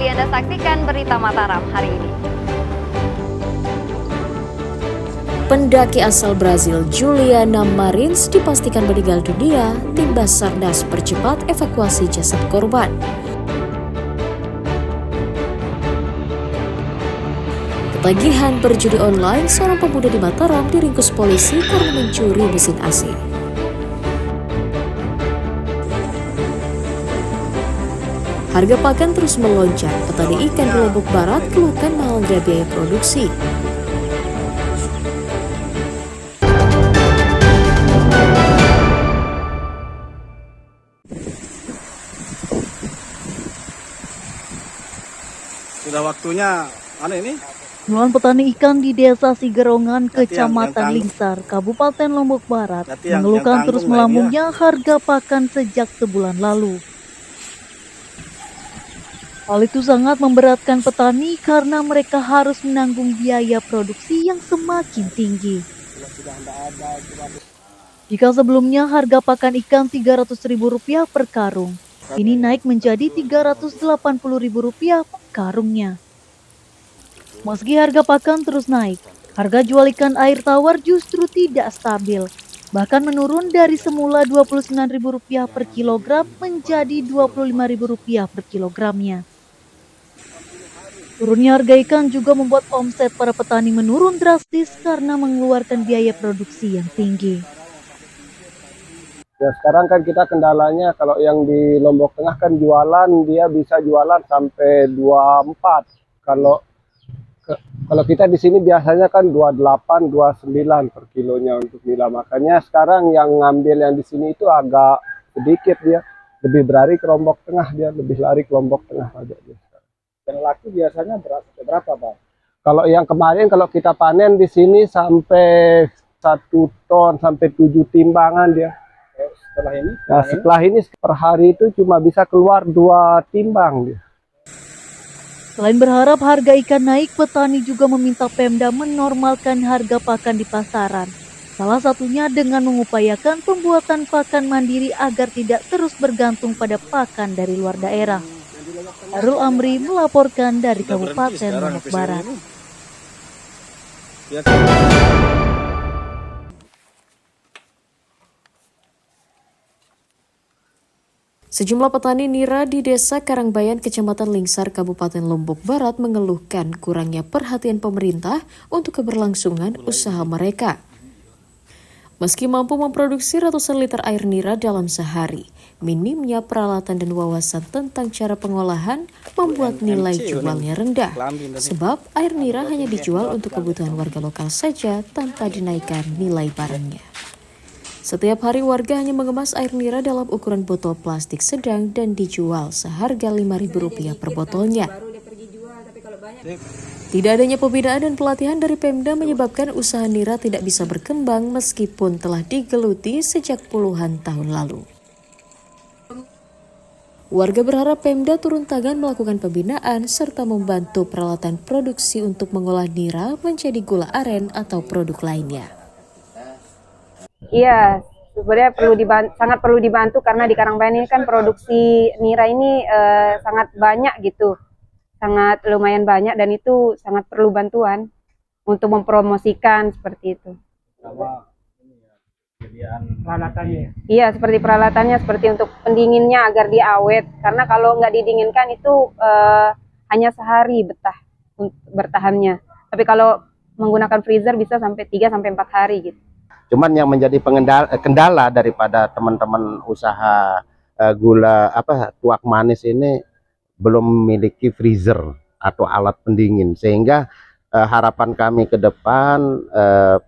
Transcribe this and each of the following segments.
kembali Anda saksikan Berita Mataram hari ini. Pendaki asal Brazil Juliana Marins dipastikan meninggal dunia. Tim Basarnas percepat evakuasi jasad korban. Ketagihan berjudi online, seorang pemuda di Mataram diringkus polisi karena mencuri mesin AC. Harga pakan terus melonjak, petani ikan di Lombok Barat keluhkan mahalnya biaya produksi. Sudah waktunya ini? Puluhan petani ikan di Desa Sigerongan, Kecamatan Lingsar, Kabupaten Lombok Barat, mengeluhkan terus melambungnya harga pakan sejak sebulan lalu. Hal itu sangat memberatkan petani karena mereka harus menanggung biaya produksi yang semakin tinggi. Jika sebelumnya harga pakan ikan Rp300.000 per karung, kini naik menjadi Rp380.000 per karungnya. Meski harga pakan terus naik, harga jual ikan air tawar justru tidak stabil. Bahkan menurun dari semula Rp29.000 per kilogram menjadi Rp25.000 per kilogramnya. Turunnya harga ikan juga membuat omset para petani menurun drastis karena mengeluarkan biaya produksi yang tinggi. Ya, sekarang kan kita kendalanya kalau yang di Lombok Tengah kan jualan, dia bisa jualan sampai 24. Kalau kita di sini biasanya kan 28, 29 per kilonya untuk nila. Makanya sekarang yang ngambil yang di sini itu agak sedikit, dia lebih berlari ke Lombok Tengah, dia lebih lari ke Lombok Tengah aja dia. Yang laku biasanya berapa, Bang? Kalau yang kemarin kalau kita panen di sini sampai 1 ton sampai 7 timbangan dia. Setelah ini? Nah, setelah ini per hari itu cuma bisa keluar 2 timbang dia. Selain berharap harga ikan naik, petani juga meminta Pemda menormalkan harga pakan di pasaran. Salah satunya dengan mengupayakan pembuatan pakan mandiri agar tidak terus bergantung pada pakan dari luar daerah. Arul Amri melaporkan dari Kabupaten Lombok Barat. Sejumlah petani nira di Desa Karangbayan, Kecamatan Lingsar, Kabupaten Lombok Barat mengeluhkan kurangnya perhatian pemerintah untuk keberlangsungan usaha mereka. Meski mampu memproduksi ratusan liter air nira dalam sehari, minimnya peralatan dan wawasan tentang cara pengolahan membuat nilai jualnya rendah. Sebab air nira hanya dijual untuk kebutuhan warga lokal saja tanpa dinaikkan nilai barangnya. Setiap hari warga hanya mengemas air nira dalam ukuran botol plastik sedang dan dijual seharga Rp5.000 per botolnya. Tidak adanya pembinaan dan pelatihan dari Pemda menyebabkan usaha nira tidak bisa berkembang meskipun telah digeluti sejak puluhan tahun lalu. Warga berharap Pemda turun tangan melakukan pembinaan serta membantu peralatan produksi untuk mengolah nira menjadi gula aren atau produk lainnya. Iya, sebenarnya sangat perlu dibantu karena di Karangbayan ini kan produksi nira ini sangat banyak gitu. Sangat lumayan banyak dan itu sangat perlu bantuan untuk mempromosikan seperti itu. Peralatannya? Iya, seperti peralatannya, seperti untuk pendinginnya agar dia awet. Karena kalau nggak didinginkan itu hanya sehari bertahannya. Tapi kalau menggunakan freezer bisa sampai 3-4 hari gitu. Cuman yang menjadi kendala daripada teman-teman usaha gula tuak manis ini belum memiliki freezer atau alat pendingin, sehingga harapan kami ke depan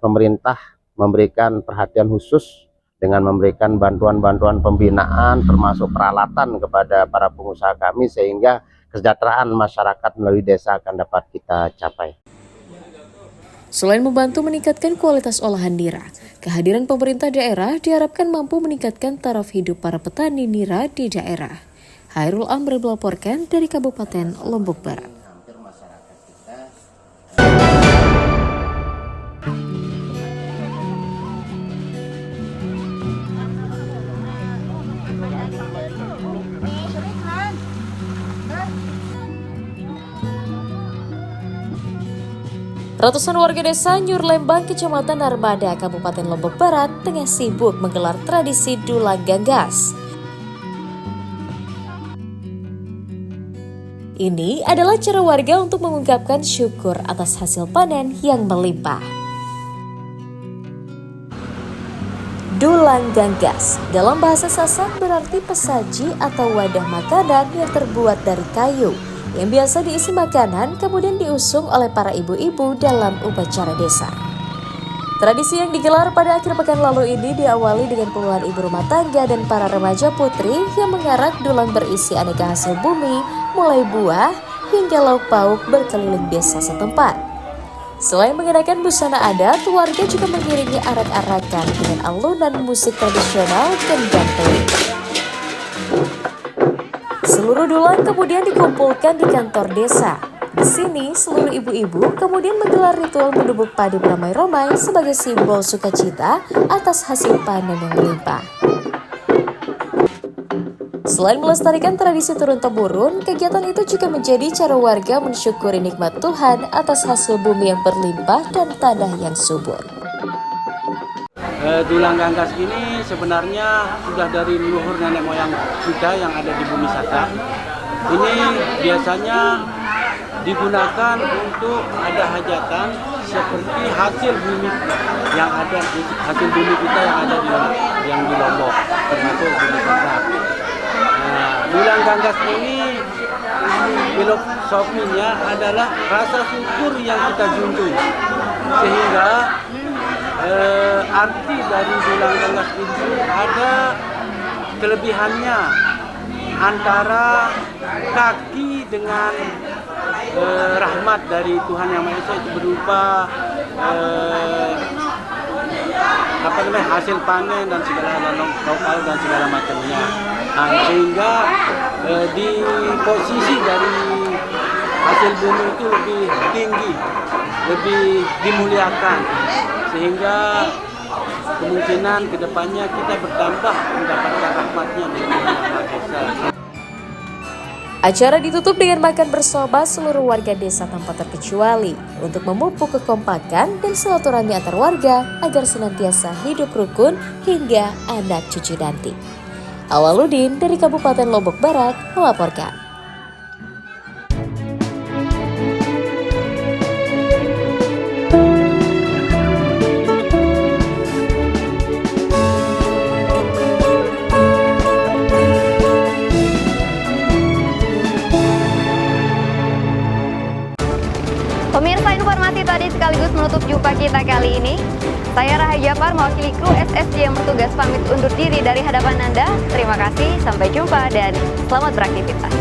pemerintah memberikan perhatian khusus dengan memberikan bantuan-bantuan pembinaan termasuk peralatan kepada para pengusaha kami sehingga kesejahteraan masyarakat melalui desa akan dapat kita capai. Selain membantu meningkatkan kualitas olahan nira, kehadiran pemerintah daerah diharapkan mampu meningkatkan taraf hidup para petani nira di daerah. Hairul Amri melaporkan dari Kabupaten Lombok Barat. Ratusan warga desa Nyur Lembang, Kecamatan Narmada, Kabupaten Lombok Barat tengah sibuk menggelar tradisi Dulang Ganggas. Ini adalah cara warga untuk mengungkapkan syukur atas hasil panen yang melimpah. Dulang Ganggas dalam bahasa Sasak berarti pesaji atau wadah makanan yang terbuat dari kayu yang biasa diisi makanan kemudian diusung oleh para ibu-ibu dalam upacara desa. Tradisi yang digelar pada akhir pekan lalu ini diawali dengan puluhan ibu rumah tangga dan para remaja putri yang mengarak dulang berisi aneka hasil bumi, mulai buah hingga lauk pauk berkeliling desa setempat. Selain mengenakan busana adat, warga juga mengiringi arak-arakan dengan alunan musik tradisional gendang teling. Seluruh dulang kemudian dikumpulkan di kantor desa. Di sini, seluruh ibu-ibu kemudian menggelar ritual mendubuk padi beramai-ramai sebagai simbol sukacita atas hasil panen yang melimpah. Selain melestarikan tradisi turun-temurun, kegiatan itu juga menjadi cara warga mensyukuri nikmat Tuhan atas hasil bumi yang berlimpah dan tanah yang subur. Dulang Ganggas ini sebenarnya sudah dari leluhur nenek moyang kita yang ada di bumi Sasak. Ini biasanya digunakan untuk ada hajatan seperti hasil bumi yang ada hasil bumi kita yang di Lombok, termasuk bumi Sasak. Dulang Ganggas ini filosofinya adalah rasa syukur yang kita junjung, sehingga arti dari Dulang Ganggas itu ada kelebihannya antara kaki dengan rahmat dari Tuhan Yang Maha Esa itu berupa hasil panen dan segala lokal dan segala macamnya. Sehingga di posisi dari hasil bumi itu lebih tinggi, lebih dimuliakan, sehingga kemungkinan kedepannya kita bertambah mendapatkan rahmatnya dari Yang Maha Esa. Acara ditutup dengan makan bersama seluruh warga desa tanpa terkecuali untuk memupuk kekompakan dan silaturahmi antar warga agar senantiasa hidup rukun hingga anak cucu nanti. Awaludin dari Kabupaten Lombok Barat melaporkan. Pemirsa, informasi tadi sekaligus menutup jumpa kita kali ini. Saya Rahayu Jafar mewakili kru SSJ yang bertugas pamit undur diri dari hadapan Anda. Terima kasih, sampai jumpa dan selamat beraktivitas.